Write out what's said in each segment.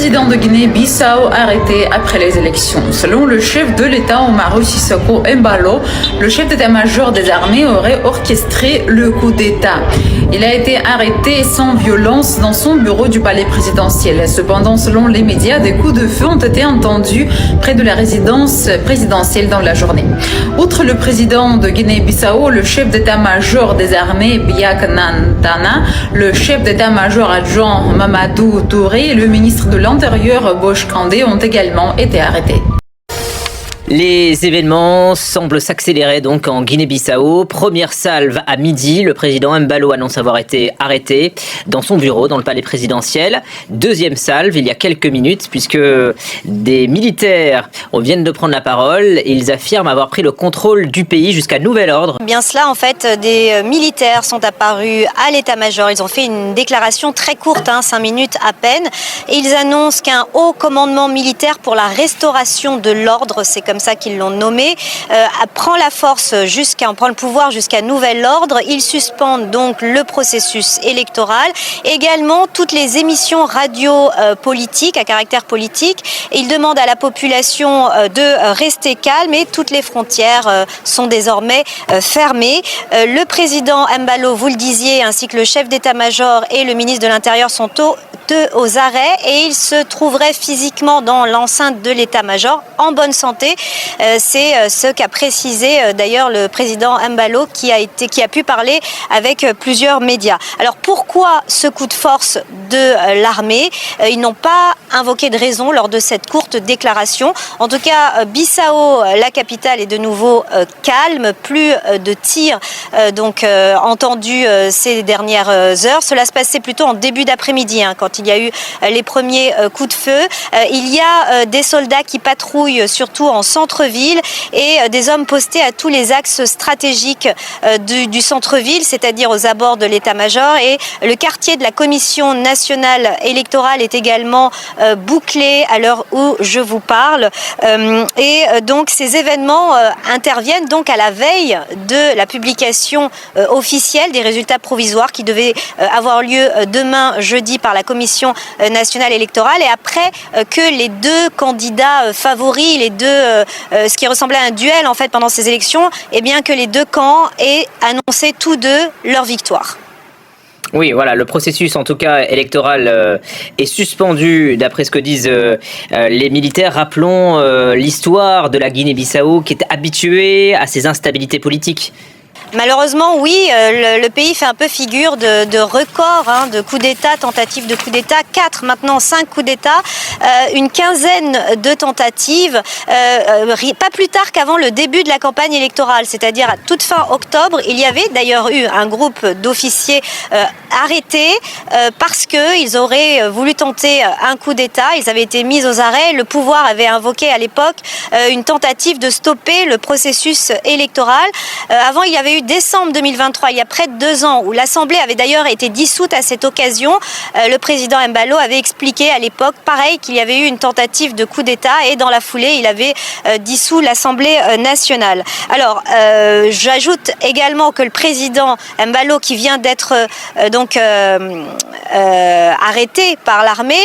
président de Guinée-Bissau arrêté après les élections. Selon le chef de l'État Umaru Sissoco Embalo, le chef d'état-major des armées aurait orchestré le coup d'État. Il a été arrêté sans violence dans son bureau du palais présidentiel. Cependant, selon les médias, des coups de feu ont été entendus près de la résidence présidentielle dans la journée. Outre le président de Guinée-Bissau, le chef d'état-major des armées Biak Nantana, le chef d'état-major adjoint Mamadou Touré et le ministre de l'Intérieur Bosch Kandé ont également été arrêtés. Les événements semblent s'accélérer donc en Guinée-Bissau. Première salve à midi, le président Embalo annonce avoir été arrêté dans son bureau dans le palais présidentiel. Deuxième salve il y a quelques minutes puisque des militaires viennent de prendre la parole. Ils affirment avoir pris le contrôle du pays jusqu'à nouvel ordre. Bien cela, en fait, des militaires sont apparus à l'état-major. Ils ont fait une déclaration très courte, 5 minutes à peine. Et ils annoncent qu'un haut commandement militaire pour la restauration de l'ordre, c'est comme ça qu'ils l'ont nommé, prend le pouvoir jusqu'à nouvel ordre. Ils suspendent donc le processus électoral, également toutes les émissions radio politiques à caractère politique. Et ils demandent à la population de rester calme et toutes les frontières sont désormais fermées. Le président Embalo, vous le disiez, ainsi que le chef d'état-major et le ministre de l'Intérieur sont aux arrêts et ils se trouveraient physiquement dans l'enceinte de l'état-major en bonne santé. C'est ce qu'a précisé d'ailleurs le président Embalo qui a pu parler avec plusieurs médias. Alors pourquoi ce coup de force de l'armée? Ils n'ont pas invoqué de raison lors de cette courte déclaration. En tout cas, Bissau, la capitale, est de nouveau calme, plus de tirs entendus ces dernières heures. Cela se passait plutôt en début d'après-midi quand il y a eu les premiers coups de feu. Il y a des soldats qui patrouillent surtout en centre-ville et des hommes postés à tous les axes stratégiques du centre-ville, c'est-à-dire aux abords de l'état-major. Et le quartier de la Commission nationale électorale est également bouclé à l'heure où je vous parle. Donc ces événements interviennent donc à la veille de la publication officielle des résultats provisoires qui devaient avoir lieu demain jeudi par la Commission nationale électorale, et après que les deux candidats favoris, ce qui ressemblait à un duel en fait pendant ces élections, et bien que les deux camps aient annoncé tous deux leur victoire. Oui, voilà, le processus en tout cas électoral est suspendu d'après ce que disent les militaires. Rappelons l'histoire de la Guinée-Bissau qui est habituée à ces instabilités politiques. Malheureusement, oui, le pays fait un peu figure de record de coups d'État, tentatives de coups d'État, 4, maintenant 5 coups d'État, une quinzaine de tentatives, pas plus tard qu'avant le début de la campagne électorale, c'est-à-dire à toute fin octobre. Il y avait d'ailleurs eu un groupe d'officiers arrêtés parce qu'ils auraient voulu tenter un coup d'État. Ils avaient été mis aux arrêts. Le pouvoir avait invoqué à l'époque une tentative de stopper le processus électoral. Avant, il y avait eu décembre 2023, il y a près de 2 ans, où l'Assemblée avait d'ailleurs été dissoute à cette occasion. Le président Embalo avait expliqué à l'époque, pareil, qu'il y avait eu une tentative de coup d'État et dans la foulée, il avait dissous l'Assemblée nationale. Alors, j'ajoute également que le président Embalo, qui vient d'être arrêté par l'armée,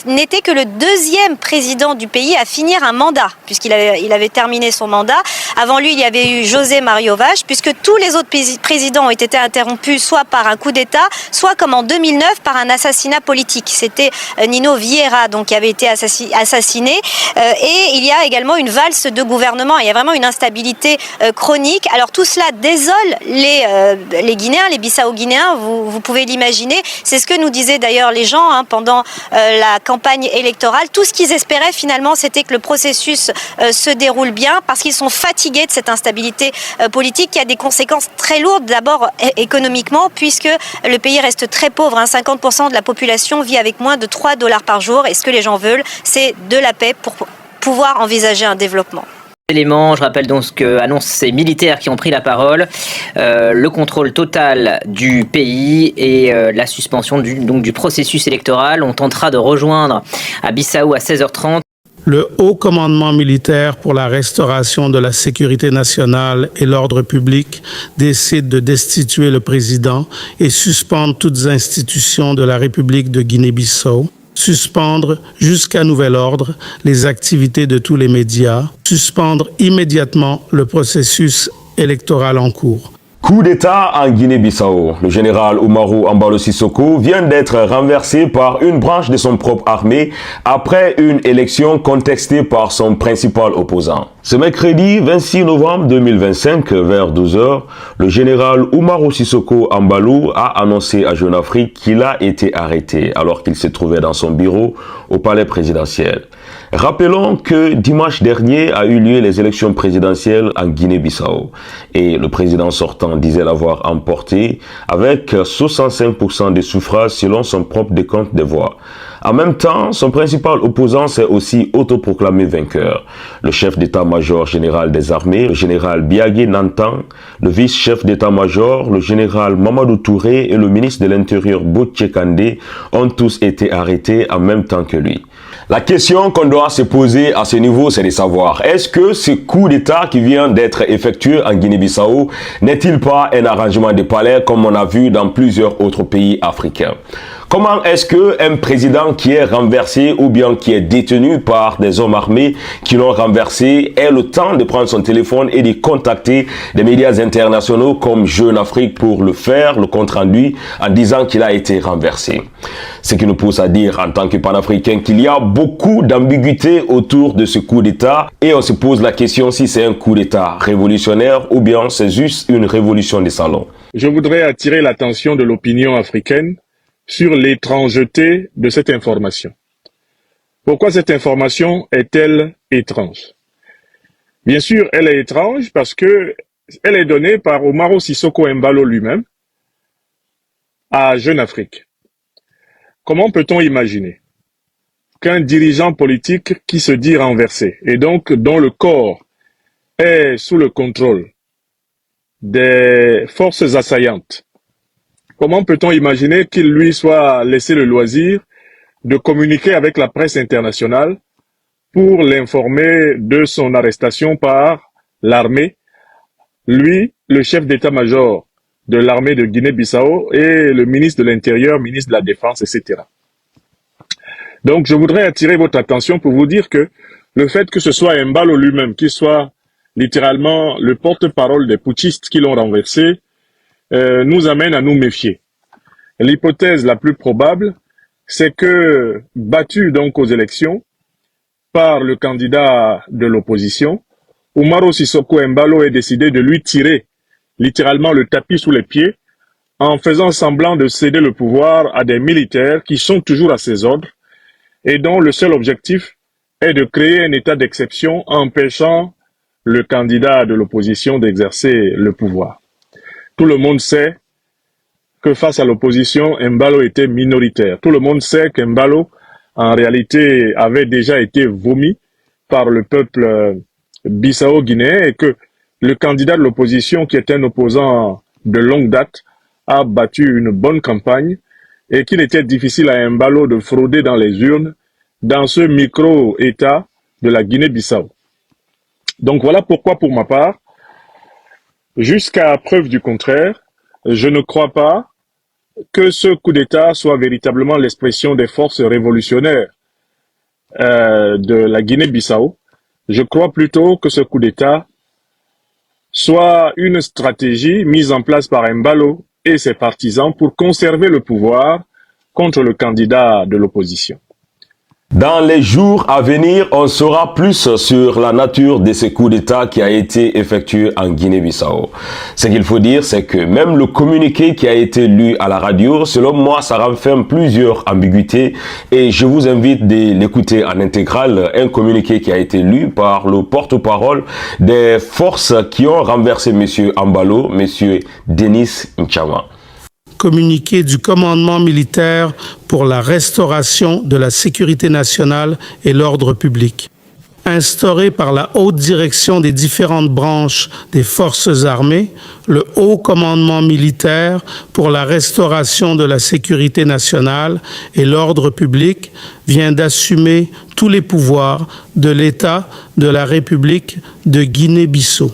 n'était que le deuxième président du pays à finir un mandat, puisqu'il avait terminé son mandat. Avant lui, il y avait eu José Mario Vaz, puisque tous les autres présidents ont été interrompus soit par un coup d'État, soit comme en 2009 par un assassinat politique. C'était Nino Vieira donc, qui avait été assassiné. Et il y a également une valse de gouvernement. Il y a vraiment une instabilité chronique. Alors tout cela désole les Guinéens, les Bissau-Guinéens, vous pouvez l'imaginer. C'est ce que nous disaient d'ailleurs les gens pendant la campagne électorale. Tout ce qu'ils espéraient finalement, c'était que le processus se déroule bien parce qu'ils sont fatigués de cette instabilité politique qui a des conséquences très lourdes, d'abord économiquement, puisque le pays reste très pauvre. 50% de la population vit avec moins de $3 par jour. Et ce que les gens veulent, c'est de la paix pour pouvoir envisager un développement. Je rappelle donc ce que annoncent ces militaires qui ont pris la parole, le contrôle total du pays et la suspension du processus électoral. On tentera de rejoindre à Bissau à 16h30. Le Haut commandement militaire pour la restauration de la sécurité nationale et l'ordre public décide de destituer le président et suspendre toutes institutions de la République de Guinée-Bissau. suspendre jusqu'à nouvel ordre les activités de tous les médias, suspendre immédiatement le processus électoral en cours. Coup d'État en Guinée-Bissau. Le général Umaru Embalo Sissoko vient d'être renversé par une branche de son propre armée après une élection contestée par son principal opposant. Ce mercredi 26 novembre 2025, vers 12h, le général Umaru Sissoko Embalo a annoncé à Jeune Afrique qu'il a été arrêté alors qu'il se trouvait dans son bureau au palais présidentiel. Rappelons que dimanche dernier a eu lieu les élections présidentielles en Guinée-Bissau et le président sortant disait l'avoir emporté avec 65% des suffrages selon son propre décompte des voix. En même temps, son principal opposant s'est aussi autoproclamé vainqueur. Le chef d'état-major général des armées, le général Biagé Nantan, le vice-chef d'état-major, le général Mamadou Touré et le ministre de l'Intérieur Botche Kandé ont tous été arrêtés en même temps que lui. La question qu'on doit se poser à ce niveau, c'est de savoir, est-ce que ce coup d'État qui vient d'être effectué en Guinée-Bissau n'est-il pas un arrangement de palais comme on a vu dans plusieurs autres pays africains? Comment est-ce qu'un président qui est renversé ou bien qui est détenu par des hommes armés qui l'ont renversé ait le temps de prendre son téléphone et de contacter des médias internationaux comme Jeune Afrique pour le faire, le compte-rendu, en disant qu'il a été renversé? Ce qui nous pousse à dire en tant que panafricain qu'il y a beaucoup d'ambiguïté autour de ce coup d'État et on se pose la question si c'est un coup d'État révolutionnaire ou bien c'est juste une révolution des salons. Je voudrais attirer l'attention de l'opinion africaine sur l'étrangeté de cette information. Pourquoi cette information est-elle étrange? Bien sûr, elle est étrange parce que elle est donnée par Umaru Sissoko Embalo lui-même à Jeune Afrique. Comment peut-on imaginer qu'un dirigeant politique qui se dit renversé et donc dont le corps est sous le contrôle des forces assaillantes, comment peut-on imaginer qu'il lui soit laissé le loisir de communiquer avec la presse internationale pour l'informer de son arrestation par l'armée, lui, le chef d'état-major de l'armée de Guinée-Bissau et le ministre de l'Intérieur, ministre de la Défense, etc. Donc, je voudrais attirer votre attention pour vous dire que le fait que ce soit Embalo lui-même qui soit littéralement le porte-parole des putschistes qui l'ont renversé nous amène à nous méfier. L'hypothèse la plus probable, c'est que, battu donc aux élections par le candidat de l'opposition, Umaru Sissoko Embalo ait décidé de lui tirer littéralement le tapis sous les pieds en faisant semblant de céder le pouvoir à des militaires qui sont toujours à ses ordres et dont le seul objectif est de créer un état d'exception empêchant le candidat de l'opposition d'exercer le pouvoir. Tout le monde sait que face à l'opposition, Embalo était minoritaire. Tout le monde sait qu'Embalo, en réalité, avait déjà été vomi par le peuple bissau-guinéen et que le candidat de l'opposition, qui est un opposant de longue date, a battu une bonne campagne et qu'il était difficile à Embalo de frauder dans les urnes dans ce micro-État de la Guinée-Bissau. Donc voilà pourquoi, pour ma part, jusqu'à preuve du contraire, je ne crois pas que ce coup d'État soit véritablement l'expression des forces révolutionnaires de la Guinée-Bissau. Je crois plutôt que ce coup d'État soit une stratégie mise en place par Embalo et ses partisans pour conserver le pouvoir contre le candidat de l'opposition. Dans les jours à venir, on saura plus sur la nature de ce coup d'État qui a été effectué en Guinée-Bissau. Ce qu'il faut dire, c'est que même le communiqué qui a été lu à la radio, selon moi, ça renferme plusieurs ambiguïtés et je vous invite de l'écouter en intégral, un communiqué qui a été lu par le porte-parole des forces qui ont renversé M. Embalo, M. Denis Nchama. Communiqué du commandement militaire pour la restauration de la sécurité nationale et l'ordre public. Instauré par la haute direction des différentes branches des forces armées, le haut commandement militaire pour la restauration de la sécurité nationale et l'ordre public vient d'assumer tous les pouvoirs de l'État de la République de Guinée-Bissau.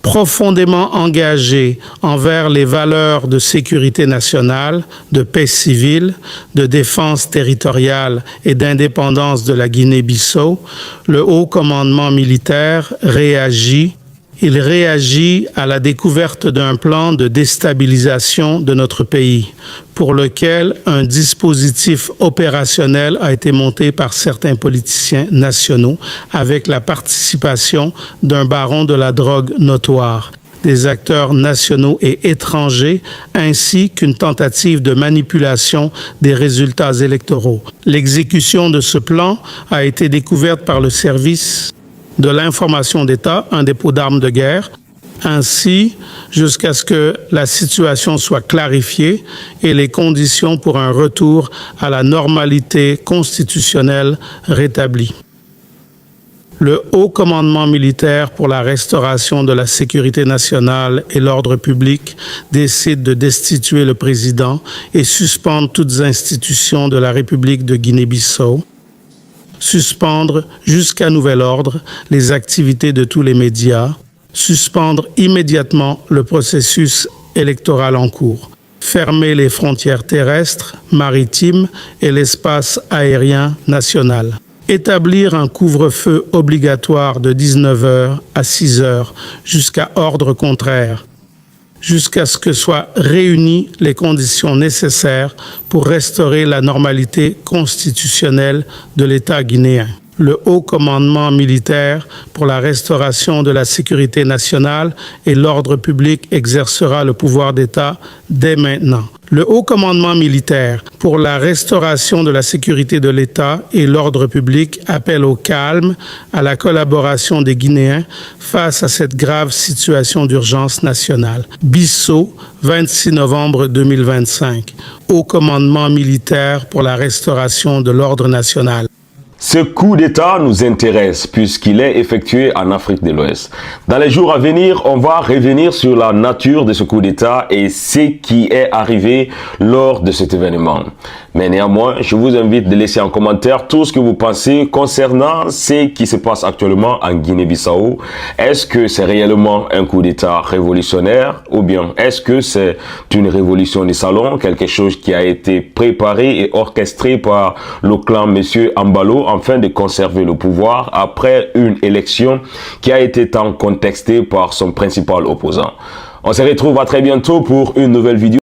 Profondément engagé envers les valeurs de sécurité nationale, de paix civile, de défense territoriale et d'indépendance de la Guinée-Bissau, le haut commandement militaire réagit. Il réagit à la découverte d'un plan de déstabilisation de notre pays, pour lequel un dispositif opérationnel a été monté par certains politiciens nationaux avec la participation d'un baron de la drogue notoire, des acteurs nationaux et étrangers, ainsi qu'une tentative de manipulation des résultats électoraux. L'exécution de ce plan a été découverte par le service de l'information d'État, un dépôt d'armes de guerre, ainsi jusqu'à ce que la situation soit clarifiée et les conditions pour un retour à la normalité constitutionnelle rétablies. Le haut commandement militaire pour la restauration de la sécurité nationale et l'ordre public décide de destituer le président et suspendre toutes institutions de la République de Guinée-Bissau, suspendre jusqu'à nouvel ordre les activités de tous les médias, suspendre immédiatement le processus électoral en cours, fermer les frontières terrestres, maritimes et l'espace aérien national, établir un couvre-feu obligatoire de 19h à 6h jusqu'à ordre contraire, jusqu'à ce que soient réunies les conditions nécessaires pour restaurer la normalité constitutionnelle de l'État guinéen. Le haut commandement militaire pour la restauration de la sécurité nationale et l'ordre public exercera le pouvoir d'État dès maintenant. Le haut commandement militaire pour la restauration de la sécurité de l'État et l'ordre public appelle au calme, à la collaboration des Guinéens face à cette grave situation d'urgence nationale. Bissau, 26 novembre 2025. Haut commandement militaire pour la restauration de l'ordre national. Ce coup d'État nous intéresse puisqu'il est effectué en Afrique de l'Ouest. Dans les jours à venir, on va revenir sur la nature de ce coup d'État et ce qui est arrivé lors de cet événement. Mais néanmoins, je vous invite de laisser en commentaire tout ce que vous pensez concernant ce qui se passe actuellement en Guinée-Bissau. Est-ce que c'est réellement un coup d'État révolutionnaire ou bien est-ce que c'est une révolution des salons, quelque chose qui a été préparé et orchestré par le clan Monsieur Embalo afin de conserver le pouvoir après une élection qui a été tant contestée par son principal opposant. On se retrouve à très bientôt pour une nouvelle vidéo.